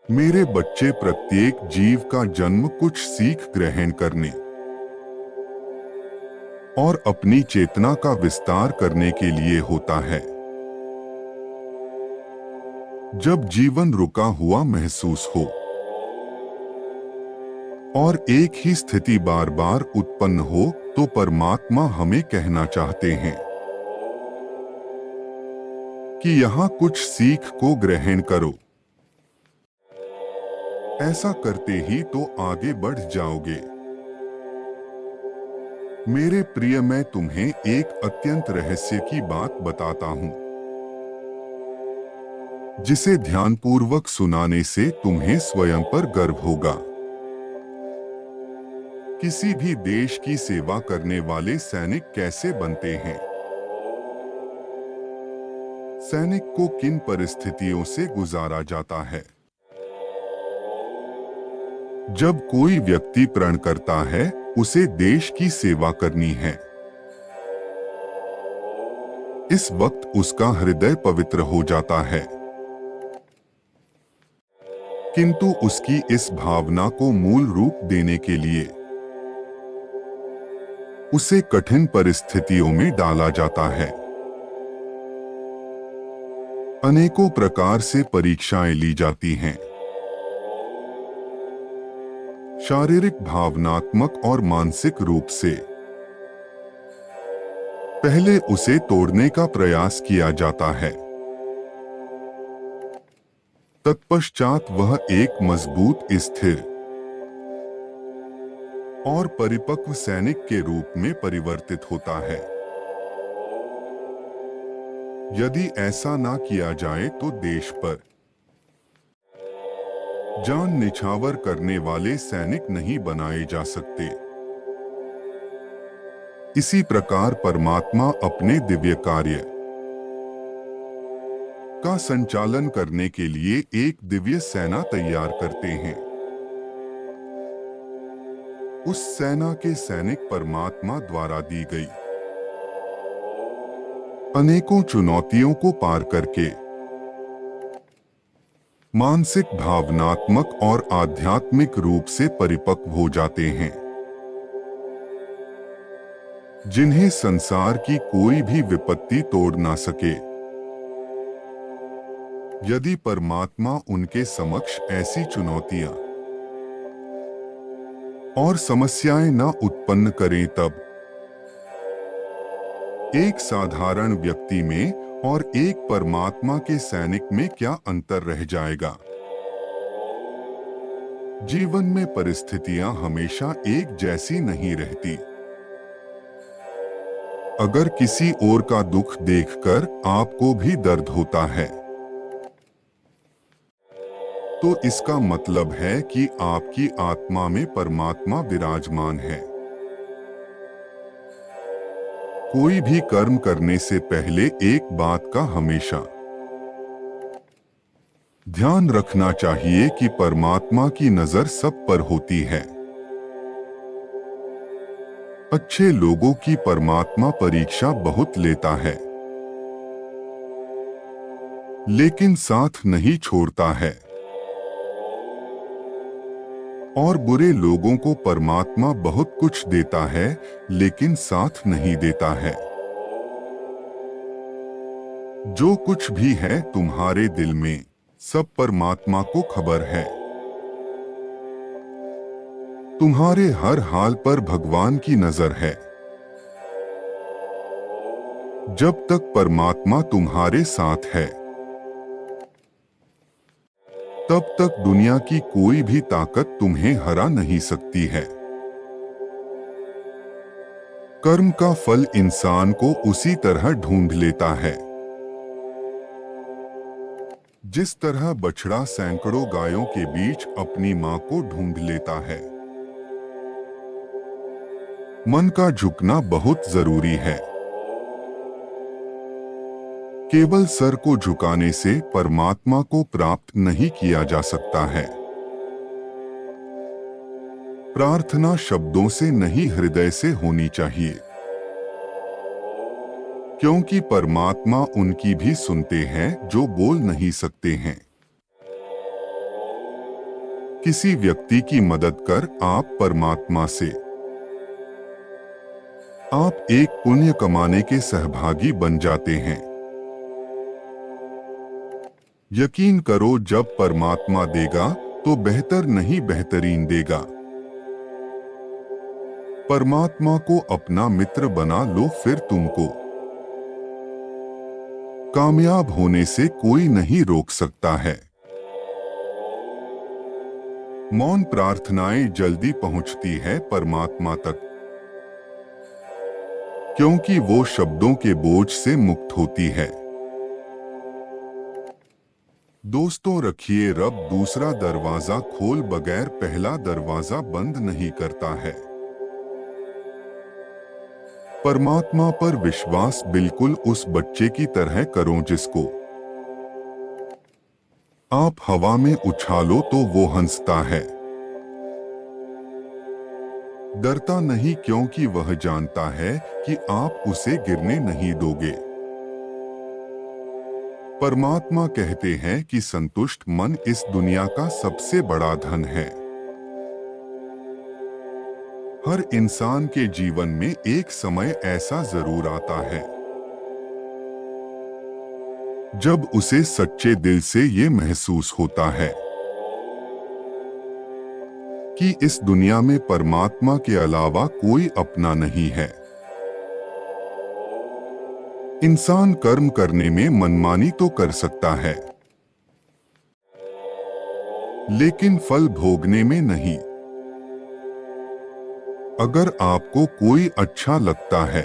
मेरे बच्चे, प्रत्येक जीव का जन्म कुछ सीख ग्रहण करने और अपनी चेतना का विस्तार करने के लिए होता है। जब जीवन रुका हुआ महसूस हो और एक ही स्थिति बार बार उत्पन्न हो, तो परमात्मा हमें कहना चाहते हैं कि यहाँ कुछ सीख को ग्रहण करो। ऐसा करते ही तो आगे बढ़ जाओगे। मेरे प्रिय, मैं तुम्हें एक अत्यंत रहस्य की बात बताता हूं, जिसे ध्यानपूर्वक सुनाने से तुम्हें स्वयं पर गर्व होगा। किसी भी देश की सेवा करने वाले सैनिक कैसे बनते हैं? सैनिक को किन परिस्थितियों से गुजारा जाता है? जब कोई व्यक्ति प्रण करता है उसे देश की सेवा करनी है, इस वक्त उसका हृदय पवित्र हो जाता है। किंतु उसकी इस भावना को मूल रूप देने के लिए उसे कठिन परिस्थितियों में डाला जाता है। अनेकों प्रकार से परीक्षाएं ली जाती हैं। शारीरिक, भावनात्मक और मानसिक रूप से। पहले उसे तोड़ने का प्रयास किया जाता है, तत्पश्चात वह एक मजबूत, स्थिर और परिपक्व सैनिक के रूप में परिवर्तित होता है। यदि ऐसा ना किया जाए तो देश पर जान निछावर करने वाले सैनिक नहीं बनाए जा सकते। इसी प्रकार परमात्मा अपने दिव्य कार्य का संचालन करने के लिए एक दिव्य सेना तैयार करते हैं। उस सेना के सैनिक परमात्मा द्वारा दी गई अनेकों चुनौतियों को पार करके मानसिक, भावनात्मक और आध्यात्मिक रूप से परिपक्व हो जाते हैं, जिन्हें संसार की कोई भी विपत्ति तोड़ ना सके। यदि परमात्मा उनके समक्ष ऐसी चुनौतियां और समस्याएं ना उत्पन्न करें, तब एक साधारण व्यक्ति में और एक परमात्मा के सैनिक में क्या अंतर रह जाएगा? जीवन में परिस्थितियां हमेशा एक जैसी नहीं रहती। अगर किसी और का दुख देखकर आपको भी दर्द होता है, तो इसका मतलब है कि आपकी आत्मा में परमात्मा विराजमान है। कोई भी कर्म करने से पहले एक बात का हमेशा ध्यान रखना चाहिए कि परमात्मा की नजर सब पर होती है। अच्छे लोगों की परमात्मा परीक्षा बहुत लेता है, लेकिन साथ नहीं छोड़ता है। और बुरे लोगों को परमात्मा बहुत कुछ देता है, लेकिन साथ नहीं देता है। जो कुछ भी है तुम्हारे दिल में, सब परमात्मा को खबर है। तुम्हारे हर हाल पर भगवान की नजर है। जब तक परमात्मा तुम्हारे साथ है, तब तक दुनिया की कोई भी ताकत तुम्हें हरा नहीं सकती है। कर्म का फल इंसान को उसी तरह ढूंढ लेता है, जिस तरह बछड़ा सैकड़ों गायों के बीच अपनी मां को ढूंढ लेता है। मन का झुकना बहुत जरूरी है। केवल सर को झुकाने से परमात्मा को प्राप्त नहीं किया जा सकता है। प्रार्थना शब्दों से नहीं, हृदय से होनी चाहिए, क्योंकि परमात्मा उनकी भी सुनते हैं जो बोल नहीं सकते हैं। किसी व्यक्ति की मदद कर आप परमात्मा से आप एक पुण्य कमाने के सहभागी बन जाते हैं। यकीन करो, जब परमात्मा देगा तो बेहतर नहीं बेहतरीन देगा। परमात्मा को अपना मित्र बना लो, फिर तुमको कामयाब होने से कोई नहीं रोक सकता है। मौन प्रार्थनाएं जल्दी पहुंचती है परमात्मा तक, क्योंकि वो शब्दों के बोझ से मुक्त होती है। दोस्तों, रखिए, रब दूसरा दरवाजा खोल बगैर पहला दरवाजा बंद नहीं करता है। परमात्मा पर विश्वास बिल्कुल उस बच्चे की तरह करो जिसको आप हवा में उछालो तो वो हंसता है। डरता नहीं, क्योंकि वह जानता है कि आप उसे गिरने नहीं दोगे। परमात्मा कहते हैं कि संतुष्ट मन इस दुनिया का सबसे बड़ा धन है। हर इंसान के जीवन में एक समय ऐसा जरूर आता है जब उसे सच्चे दिल से ये महसूस होता है कि इस दुनिया में परमात्मा के अलावा कोई अपना नहीं है। इंसान कर्म करने में मनमानी तो कर सकता है, लेकिन फल भोगने में नहीं। अगर आपको कोई अच्छा लगता है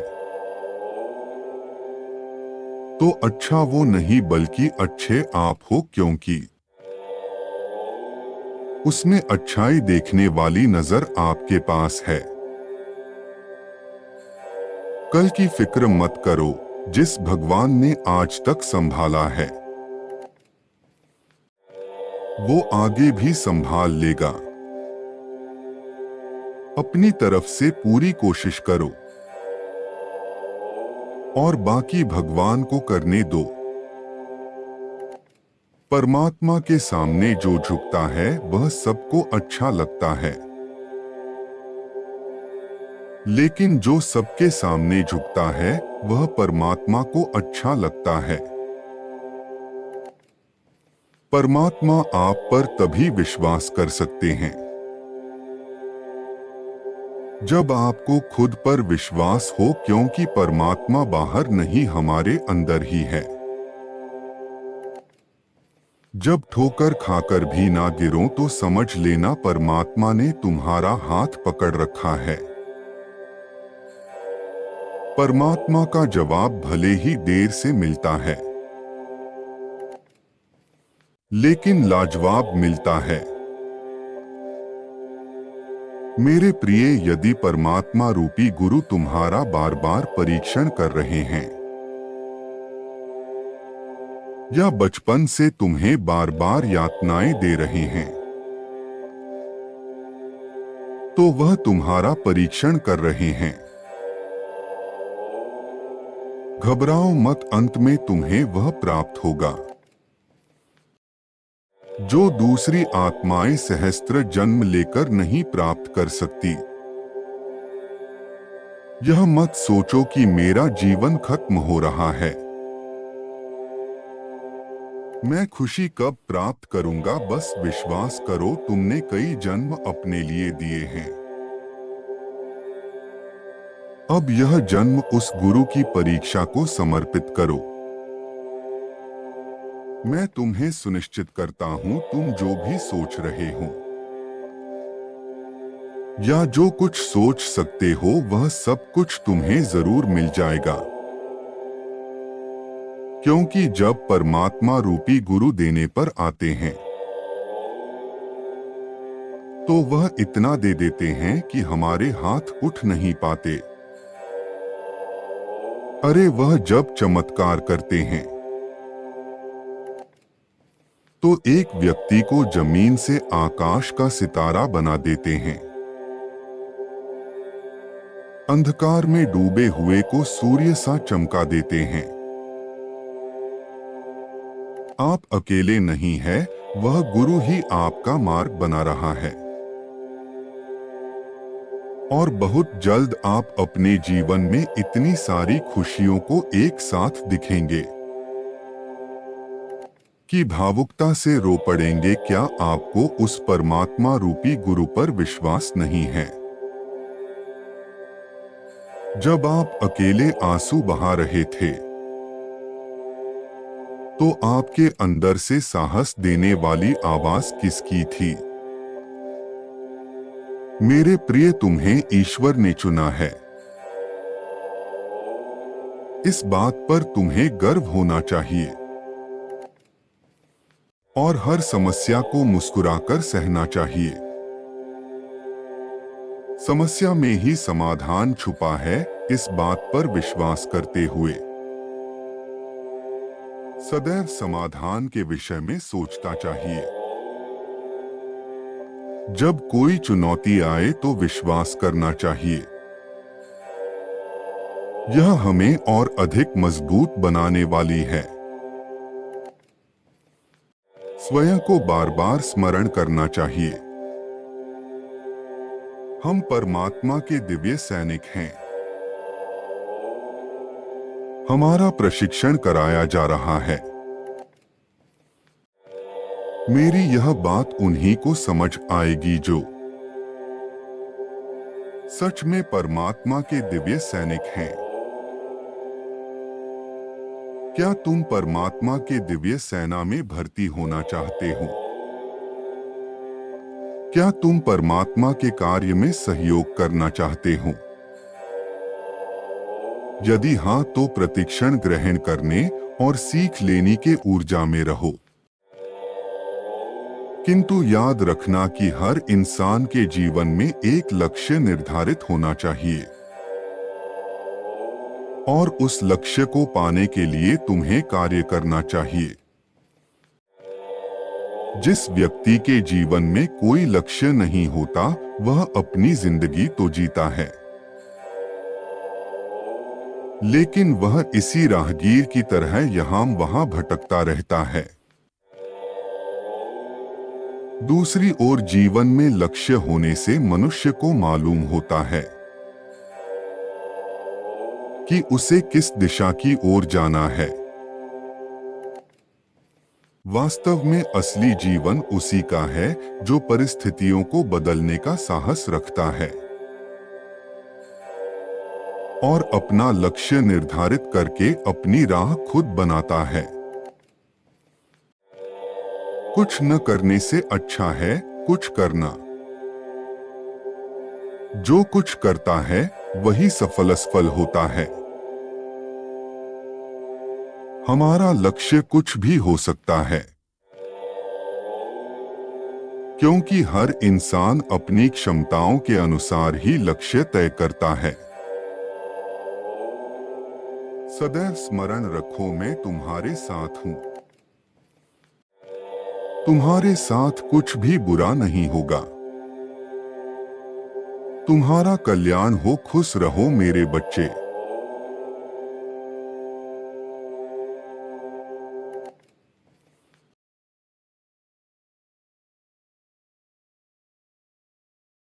तो अच्छा वो नहीं बल्कि अच्छे आप हो, क्योंकि उसमें अच्छाई देखने वाली नजर आपके पास है। कल की फिक्र मत करो, जिस भगवान ने आज तक संभाला है वो आगे भी संभाल लेगा। अपनी तरफ से पूरी कोशिश करो और बाकी भगवान को करने दो। परमात्मा के सामने जो झुकता है वह सबको अच्छा लगता है, लेकिन जो सबके सामने झुकता है वह परमात्मा को अच्छा लगता है। परमात्मा आप पर तभी विश्वास कर सकते हैं जब आपको खुद पर विश्वास हो, क्योंकि परमात्मा बाहर नहीं हमारे अंदर ही है। जब ठोकर खाकर भी ना गिरो तो समझ लेना परमात्मा ने तुम्हारा हाथ पकड़ रखा है। परमात्मा का जवाब भले ही देर से मिलता है, लेकिन लाजवाब मिलता है। मेरे प्रिय, यदि परमात्मा रूपी गुरु तुम्हारा बार बार परीक्षण कर रहे हैं या बचपन से तुम्हें बार बार यातनाएं दे रहे हैं, तो वह तुम्हारा परीक्षण कर रहे हैं। घबराओ मत, अंत में तुम्हें वह प्राप्त होगा जो दूसरी आत्माएं सहस्त्र जन्म लेकर नहीं प्राप्त कर सकती। यह मत सोचो कि मेरा जीवन खत्म हो रहा है, मैं खुशी कब प्राप्त करूंगा। बस विश्वास करो, तुमने कई जन्म अपने लिए दिए हैं। अब यह जन्म उस गुरु की परीक्षा को समर्पित करो। मैं तुम्हें सुनिश्चित करता हूं, तुम जो भी सोच रहे हो या जो कुछ सोच सकते हो वह सब कुछ तुम्हें जरूर मिल जाएगा, क्योंकि जब परमात्मा रूपी गुरु देने पर आते हैं तो वह इतना दे देते हैं कि हमारे हाथ उठ नहीं पाते। अरे वह जब चमत्कार करते हैं तो एक व्यक्ति को जमीन से आकाश का सितारा बना देते हैं, अंधकार में डूबे हुए को सूर्य सा चमका देते हैं। आप अकेले नहीं हैं, वह गुरु ही आपका मार्ग बना रहा है और बहुत जल्द आप अपने जीवन में इतनी सारी खुशियों को एक साथ दिखेंगे कि भावुकता से रो पड़ेंगे। क्या आपको उस परमात्मा रूपी गुरु पर विश्वास नहीं है? जब आप अकेले आंसू बहा रहे थे तो आपके अंदर से साहस देने वाली आवाज किसकी थी? मेरे प्रिय, तुम्हें ईश्वर ने चुना है। इस बात पर तुम्हें गर्व होना चाहिए और हर समस्या को मुस्कुराकर सहना चाहिए। समस्या में ही समाधान छुपा है, इस बात पर विश्वास करते हुए सदैव समाधान के विषय में सोचता चाहिए। जब कोई चुनौती आए तो विश्वास करना चाहिए। यह हमें और अधिक मजबूत बनाने वाली है। स्वयं को बार बार स्मरण करना चाहिए, हम परमात्मा के दिव्य सैनिक हैं। हमारा प्रशिक्षण कराया जा रहा है। मेरी यह बात उन्हीं को समझ आएगी जो सच में परमात्मा के दिव्य सैनिक हैं। क्या तुम परमात्मा के दिव्य सेना में भर्ती होना चाहते हो? क्या तुम परमात्मा के कार्य में सहयोग करना चाहते हो? यदि हाँ, तो प्रतिक्षण ग्रहण करने और सीख लेने के ऊर्जा में रहो। किंतु याद रखना कि हर इंसान के जीवन में एक लक्ष्य निर्धारित होना चाहिए और उस लक्ष्य को पाने के लिए तुम्हें कार्य करना चाहिए। जिस व्यक्ति के जीवन में कोई लक्ष्य नहीं होता, वह अपनी जिंदगी तो जीता है, लेकिन वह इसी राहगीर की तरह यहाँ वहां भटकता रहता है। दूसरी ओर जीवन में लक्ष्य होने से मनुष्य को मालूम होता है कि उसे किस दिशा की ओर जाना है। वास्तव में असली जीवन उसी का है जो परिस्थितियों को बदलने का साहस रखता है और अपना लक्ष्य निर्धारित करके अपनी राह खुद बनाता है। कुछ न करने से अच्छा है कुछ करना। जो कुछ करता है वही सफल होता है। हमारा लक्ष्य कुछ भी हो सकता है, क्योंकि हर इंसान अपनी क्षमताओं के अनुसार ही लक्ष्य तय करता है। सदैव स्मरण रखो, मैं तुम्हारे साथ हूं। तुम्हारे साथ कुछ भी बुरा नहीं होगा। तुम्हारा कल्याण हो, खुश रहो मेरे बच्चे।